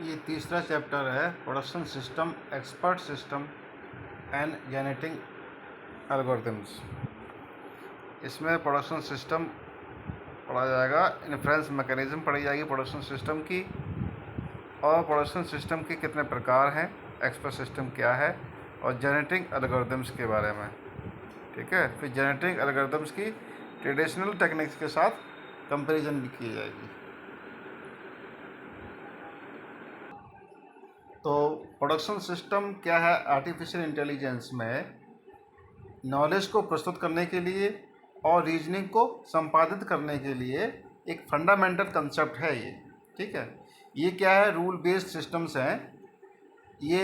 ये तीसरा चैप्टर है production system, expert system and genetic algorithms. इसमें प्रोडक्शन सिस्टम पढ़ा जाएगा, इन्फ्लुएंस मैकेनिज्म पढ़ी जाएगी प्रोडक्शन सिस्टम की, और प्रोडक्शन सिस्टम के कितने प्रकार हैं, एक्सपर्ट सिस्टम क्या है, और जेनेटिक एल्गोरिथम्स के बारे में। ठीक है, फिर जेनेटिक एल्गोरिथम्स की ट्रेडिशनल टेक्निक्स के साथ कंपैरिजन भी की जाएगी। तो प्रोडक्शन सिस्टम क्या है? आर्टिफिशियल इंटेलिजेंस में नॉलेज को प्रस्तुत करने के लिए और रीजनिंग को संपादित करने के लिए एक फंडामेंटल कंसेप्ट है ये। ठीक है, ये क्या है? रूल बेस्ड सिस्टम्स हैं। ये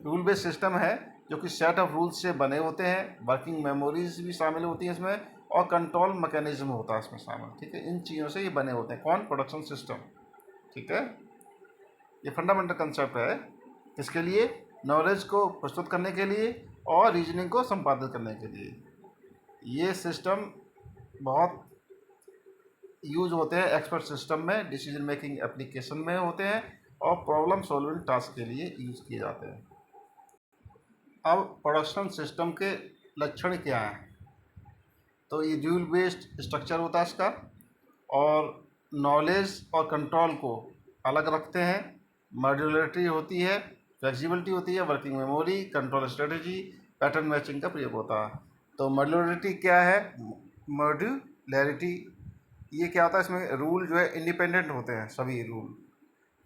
रूल बेस्ड सिस्टम है जो कि सेट ऑफ रूल्स से बने होते हैं, वर्किंग मेमोरीज भी शामिल होती हैं इसमें, और कंट्रोल मैकेनिज्म होता है इसमें शामिल। ठीक है, इन चीज़ों से ये बने होते हैं। कौन? Production system. ठीक है, ये फंडामेंटल कंसेप्ट है किसके लिए? नॉलेज को प्रस्तुत करने के लिए और रीजनिंग को संपादित करने के लिए। ये सिस्टम बहुत यूज होते हैं एक्सपर्ट सिस्टम में, डिसीजन मेकिंग एप्लीकेशन में होते हैं, और प्रॉब्लम सॉल्विंग टास्क के लिए यूज किए जाते हैं। अब प्रोडक्शन सिस्टम के लक्षण क्या हैं? तो ये ड्यूल बेस्ड स्ट्रक्चर होता है इसका, और नॉलेज और कंट्रोल को अलग रखते हैं। मॉड्यूलरिटी होती है, फ्लेक्सिबिलिटी होती है, working memory, control strategy, pattern matching का प्रयोग होता है। तो मॉड्यूलरिटी क्या है? मॉड्यूलरिटी ये क्या होता है? इसमें रूल जो है इंडिपेंडेंट होते हैं सभी रूल,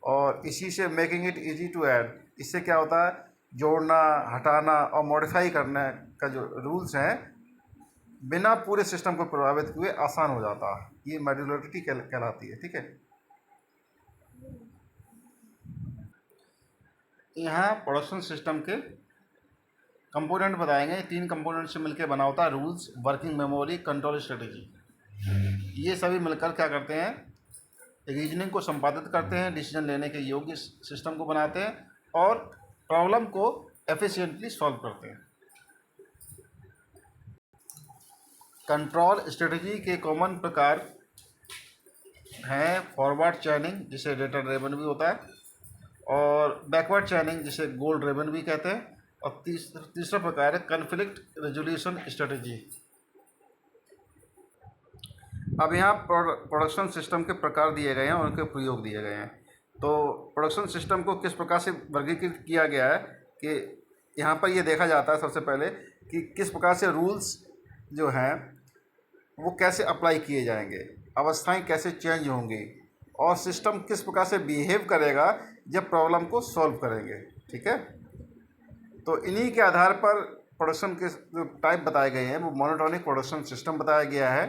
और इसी से making it easy to add, इससे क्या होता है? जोड़ना, हटाना और मॉडिफाई करने का जो रूल्स हैं बिना पूरे सिस्टम को प्रभावित हुए आसान हो जाता है। ये मॉड्यूलरिटी कहलाती है। ठीक है, यहाँ प्रोडक्शन सिस्टम के कंपोनेंट बताएंगे। 3 कंपोनेंट से मिलकर बना होता है: rules, working memory, control strategy. ये सभी मिलकर क्या करते हैं? रीजनिंग को संपादित करते हैं, डिसीजन लेने के योग्य सिस्टम को बनाते हैं, और प्रॉब्लम को एफिशिएंटली सॉल्व करते हैं। कंट्रोल स्ट्रेटजी के कॉमन प्रकार हैं फॉरवर्ड चैनिंग, जिसे डेटा ड्रिवन भी होता है, और बैकवर्ड चैनिंग, जिसे गोल ड्रिवन भी कहते हैं, और तीसरा प्रकार है कॉन्फ्लिक्ट रेजोल्यूशन स्ट्रेटजी। अब यहाँ प्रोडक्शन सिस्टम के प्रकार दिए गए हैं और उनके प्रयोग दिए गए हैं। तो प्रोडक्शन सिस्टम को किस प्रकार से वर्गीकृत किया गया है कि यहाँ पर ये देखा जाता है सबसे पहले कि किस प्रकार से रूल्स जो हैं वो कैसे अप्लाई किए जाएंगे, अवस्थाएं कैसे चेंज होंगी, और सिस्टम किस प्रकार से बिहेव करेगा जब प्रॉब्लम को सॉल्व करेंगे। ठीक है, तो इन्हीं के आधार पर प्रोडक्शन के जो टाइप बताए गए हैं वो मोनोटोनिक प्रोडक्शन सिस्टम बताया गया है,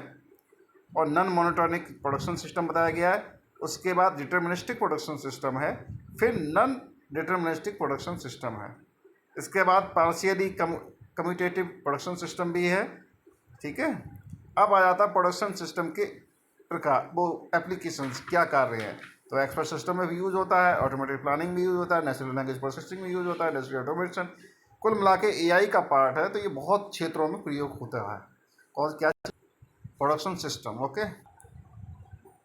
और नॉन मोनोटोनिक प्रोडक्शन सिस्टम बताया गया है। उसके बाद डिटर्मिनिस्टिक प्रोडक्शन सिस्टम है, फिर नॉन डिटर्मिनिस्टिक प्रोडक्शन सिस्टम है। इसके बाद पार्शियली कम्यूटेटिव प्रोडक्शन सिस्टम भी है। ठीक है, अब आ जाता है प्रोडक्शन सिस्टम के प्रकार, वो एप्लीकेशंस क्या कार्य हैं। तो एक्सपर्ट सिस्टम में भी यूज़ होता है, ऑटोमेटिक प्लानिंग भी यूज़ होता है, नेचुरल लैंग्वेज प्रोसेसिंग में यूज़ होता है, इंडस्ट्रियल ऑटोमेशन। कुल मिला के एआई का पार्ट है, तो ये बहुत क्षेत्रों में प्रयोग होता है। और क्या? Production system. ओके,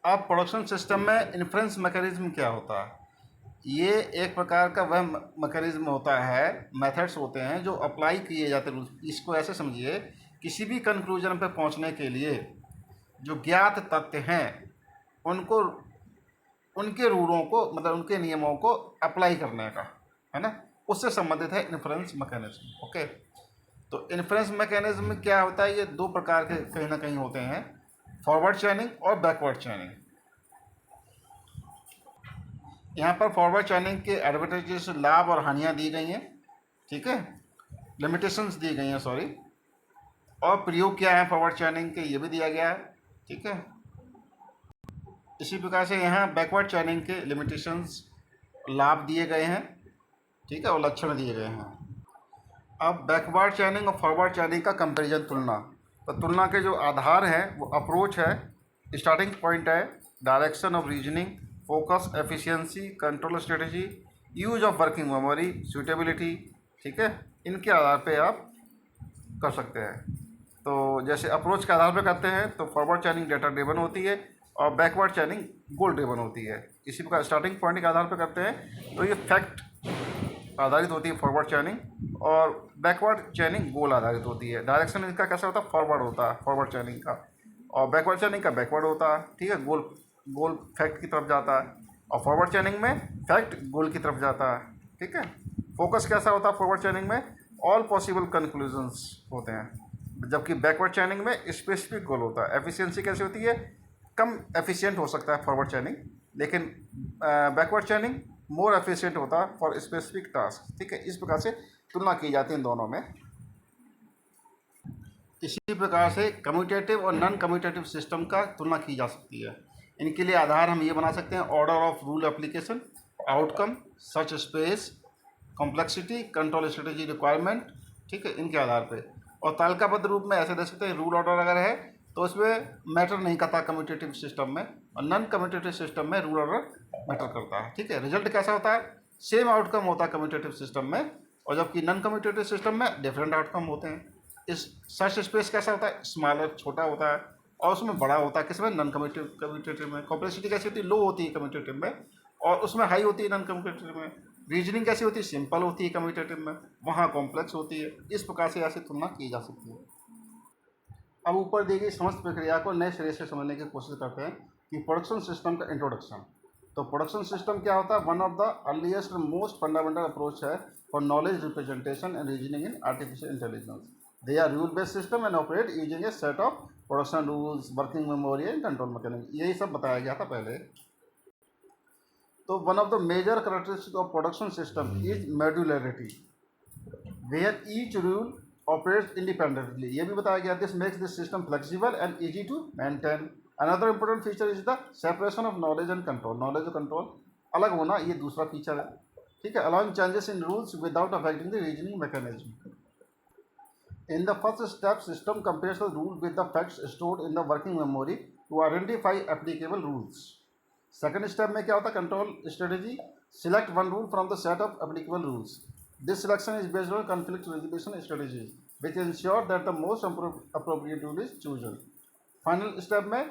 अब प्रोडक्शन सिस्टम में इन्फ्लुएंस मैकेनिज्म क्या होता है? ये एक प्रकार का वह मैकेनिज्म होता है, मेथड्स होते हैं जो अप्लाई किए जाते हैं। इसको ऐसे समझिए, किसी भी कंक्लूजन पर पहुंचने के लिए जो ज्ञात तथ्य हैं उनको, उनके रूलों को, मतलब उनके नियमों को अप्लाई करने का, है ना, उससे संबंधित है इन्फ्लुएंस मैकेनिज्म। ओके, तो इन्फ्लुएंस मैकेनिज्म क्या होता है? ये 2 प्रकार के कहीं ना कहीं होते हैं, फॉरवर्ड चैनिंग और बैकवर्ड चैनिंग। यहाँ पर फॉरवर्ड चैनिंग के एडवांटेजेस, लाभ और हानियाँ दी गई हैं। ठीक है, लिमिटेशंस दी गई हैं, सॉरी, और प्रयोग क्या है फॉरवर्ड चैनिंग के, ये भी दिया गया है। ठीक है, इसी प्रकार से यहाँ बैकवर्ड चैनिंग के लिमिटेशंस, लाभ दिए गए हैं। ठीक है, और लक्षण दिए गए हैं। अब बैकवर्ड चैनिंग और फॉरवर्ड चैनिंग का कंपैरिजन, तुलना। तो तुलना के जो आधार हैं वो अप्रोच है, स्टार्टिंग पॉइंट है, direction of reasoning, focus, efficiency, control strategy, use of working memory, suitability. ठीक है, इनके आधार पे आप कर सकते हैं। तो जैसे अप्रोच के आधार पे करते हैं तो फॉरवर्ड चैनिंग डेटा ड्रिवन होती है, और बैकवर्ड चैनिंग गोल ड्रिवन होती है। इसी प्रकार स्टार्टिंग पॉइंट के आधार पर करते हैं तो ये फैक्ट आधारित होती है फॉरवर्ड चैनिंग, और बैकवर्ड चैनिंग गोल आधारित होती है। डायरेक्शन इसका कैसा होता है, फॉरवर्ड होता है फॉरवर्ड चैनिंग का, और बैकवर्ड चैनिंग का बैकवर्ड होता है। ठीक है, गोल गोल फैक्ट की तरफ जाता है, और फॉरवर्ड चैनिंग में फैक्ट गोल की तरफ जाता है। ठीक है, फोकस कैसा होता है फॉरवर्ड चैनिंग में, ऑल पॉसिबल कंक्लूजन्स होते हैं, जबकि बैकवर्ड चैनिंग में स्पेसिफिक गोल होता है। एफिशिएंसी कैसी होती है, कम एफिशिएंट हो सकता है फॉरवर्ड चैनिंग, लेकिन बैकवर्ड चैनिंग मोर एफिशिएंट होता है फॉर स्पेसिफिक टास्क। ठीक है, इस प्रकार से तुलना की जाती है इन दोनों में। इसी प्रकार से कम्यूटेटिव और नॉन कम्यूटेटिव सिस्टम का तुलना की जा सकती है। इनके लिए आधार हम ये बना सकते हैं, order of rule application, outcome, search space, complexity, control strategy requirement. ठीक है, इनके आधार पे, और तालिकाबद्ध रूप में ऐसे दे सकते हैं, रूल ऑर्डर अगर है तो उसमें मैटर नहीं करता कम्यूटेटिव सिस्टम में, और नॉन कम्यूटेटिव सिस्टम में रूल ऑर्डर मैटर करता है। ठीक है, रिजल्ट कैसा होता है, सेम आउटकम होता है कम्यूटेटिव सिस्टम में, और जबकि नॉन कम्यूटेटिव सिस्टम में डिफरेंट आउटकम होते हैं। इस सर्च स्पेस कैसा होता है, स्मॉलर छोटा होता है, और उसमें बड़ा होता है किसमें, नॉन कम्यूटेटिव में। कॉम्प्लेक्सिटी कैसी होती है, लो होती है कम्यूटेटिव में, और उसमें हाई होती है नॉन कम्यूटेटिव में। रीजनिंग कैसी होती है, सिंपल होती है कम्यूटेटिव में, वहाँ कॉम्प्लेक्स होती है। इस प्रकार से ऐसी तुलना की जा सकती है। अब ऊपर दी गई समस्त प्रक्रिया को नए सिरे से समझने की कोशिश करते हैं कि प्रोडक्शन सिस्टम का इंट्रोडक्शन। तो प्रोडक्शन सिस्टम क्या होता है, one of the earliest and most fundamental approach है for knowledge representation and reasoning in artificial intelligence. They are rule based system and operate using a set of production rules, working memory and control mechanism. यही सब बताया गया था पहले। तो one of the major characteristic of production system is modularity, where each rule operates independently। ये भी बताया गया, this makes this system flexible and easy to maintain. Another important feature is the separation of knowledge and control. Knowledge और control अलग होना, ये दूसरा feature है। ठीक है, allowing changes in rules without affecting the reasoning mechanism. In the first step, system compares the rule with the facts stored in the working memory to identify applicable rules. Second step में क्या होता है, control strategy, select one rule from the set of applicable rules. This selection is based on conflict resolution strategies, which ensure that the most appropriate rule is chosen. Final step में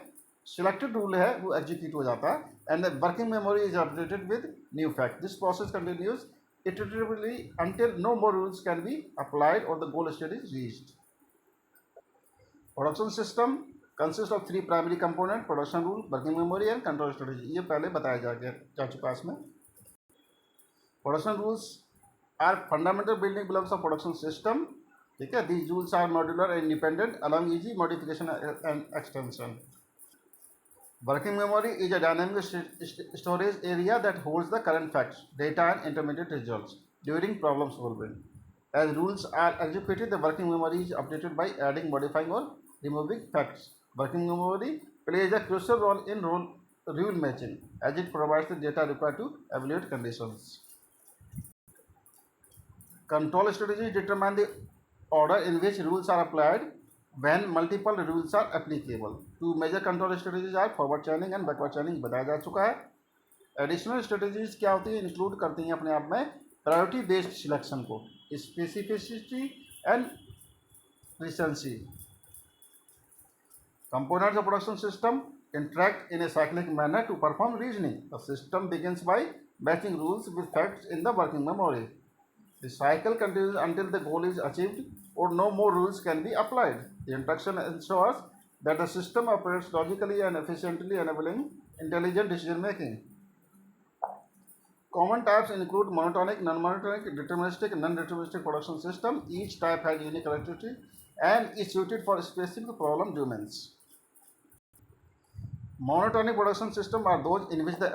selected rule है वो execute हो जाता है, and the working memory is updated with new fact. This process continues iteratively until no more rules can be applied or the goal state is reached. Production system consists of three primary components: production rule, working memory and control strategy. ये पहले बताया जा चुका है इसमें। Production rules are fundamental building blocks of production system. ठीक है, these rules are modular and independent, allowing easy modification and extension. Working memory is a dynamic storage area that holds the current facts, data and intermediate results during problem solving. As rules are executed, the working memory is updated by adding, modifying or removing facts. Working memory plays a crucial role in rule matching, as it provides the data required to evaluate conditions. Control strategies determine the order in which rules are applied when multiple rules are applicable. Two major control strategies are forward chaining and backward chaining, बताया जा चुका है। Additional strategies क्या होती है, include करती हैं अपने आप में प्रायोरिटी बेस्ड सिलेक्शन को, specificity and recency. Components of production system interact in a cyclic manner to perform reasoning. The system begins by matching rules with facts in the working memory. The cycle continues until the goal is achieved or no more rules can be applied. The interaction ensures that the system operates logically and efficiently, enabling intelligent decision making. Common types include monotonic, non-monotonic, deterministic, non-deterministic production system. Each type has unique characteristics and is suited for specific problem domains. Monotonic production systems are those in which the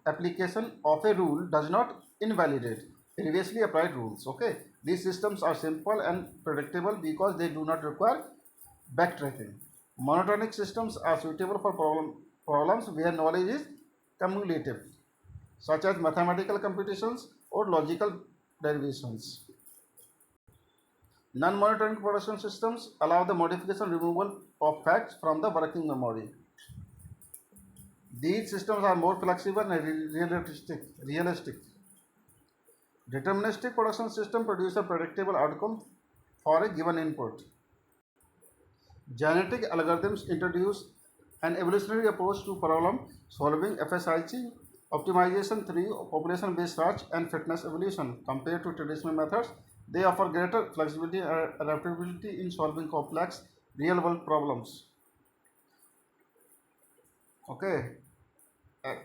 application of a rule does not invalidate previously applied rules. Okay, these systems are simple and predictable because they do not require backtracking. Monotonic systems are suitable for problems where knowledge is cumulative, such as mathematical computations or logical derivations. Non-monotonic production systems allow the modification removal of facts from the working memory. These systems are more flexible and realistic. Deterministic production system produce a predictable outcome for a given input. Genetic algorithms introduce An evolutionary approach to problem solving FSIC optimization 3 population based search and fitness evolution. Compared to traditional methods, they offer greater flexibility and adaptability in solving complex real world problems. Okay. Uh,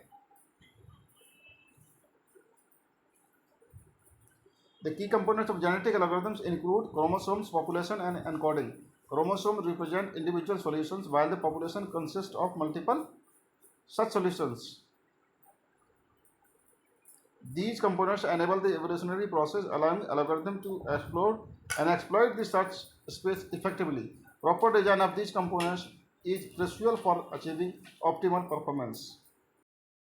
The key components of genetic algorithms include chromosomes, population, and encoding. Chromosomes represent individual solutions, while the population consists of multiple such solutions. These components enable the evolutionary process, allowing algorithm to explore and exploit the search space effectively. Proper design of these components is crucial for achieving optimal performance.